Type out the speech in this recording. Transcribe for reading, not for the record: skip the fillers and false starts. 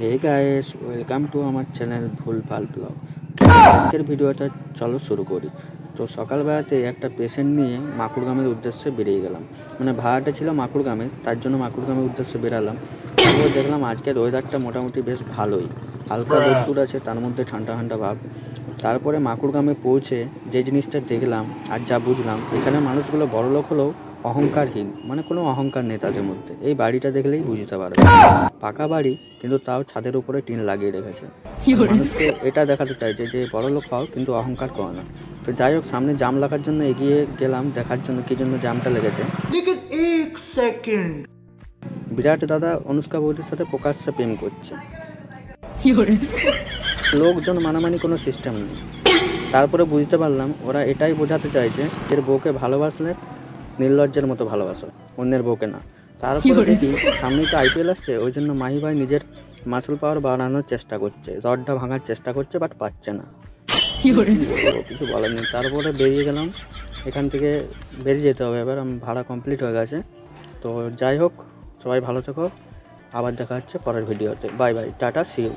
Hey guys, welcome to আমার channel ভুলভাল blog. আজকের ভিডিওটা চলো শুরু করি। তো সকালবেলাতে একটা পেশেন্ট নিয়ে মাকুড়গ্রামের উদ্দেশ্যে বেরিয়ে গেলাম। মানে ভাড়াটা ছিল মাকুড়গ্রামে, তার জন্য মাকুড়গ্রামের উদ্দেশ্যে বেরালাম। তারপর দেখলাম আজকের ওয়েদারটা মোটামুটি বেশ ভালোই, হালকা রোদ্দুর আছে, তার মধ্যে ঠান্ডা ঠান্ডা ভাব। তারপরে মাকুড়গ্রামে পৌঁছে যে জিনিসটা দেখলাম আর যা বুঝলাম, এখানে মানুষগুলো বড়লোক হলেও অহংকারহীন, মানে কোনো অহংকার নেই তাদের মধ্যে। এই বাড়িটা দেখলেই বুঝতে পারবে, পাকা বাড়ি কিন্তু তাও ছাদের উপরে টিন লাগিয়ে রেখেছে। মানুষকে এটা দেখাতে চাইছে যে বড়লোক হও কিন্তু অহংকার করো না। তো যাই হোক, সামনে জাম লাগার জন্য এগিয়ে গেলাম দেখার জন্য কি জন্য জামটা লেগেছে। বিরাট দাদা অনুষ্কা বৌদির সাথে প্রকাশ্যে প্রেম করছে। লোকজন মানামানি কোনো সিস্টেম নেই। তারপরে বুঝতে পারলাম ওরা এটাই বোঝাতে চাইছে এর বউকে ভালোবাসলে নির্লজ্জের মতো ভালোবাসো, অন্যের বউকে না। তারপরে দেখি সামনেই তো আইপিএল আসছে, ওই জন্য মাহি ভাই নিজের মাসল পাওয়ার বাড়ানোর চেষ্টা করছে, রডটা ভাঙার চেষ্টা করছে, বাট পাচ্ছে না। কিছু বলার নেই। তারপরে বেরিয়ে গেলাম এখান থেকে, বেরিয়ে যেতে হবে এবার। ভাড়া কমপ্লিট হয়ে গেছে। তো যাই হোক, সবাই ভালো থেকো, আবার দেখা হচ্ছে পরের ভিডিওতে। Bye bye, tata, see you.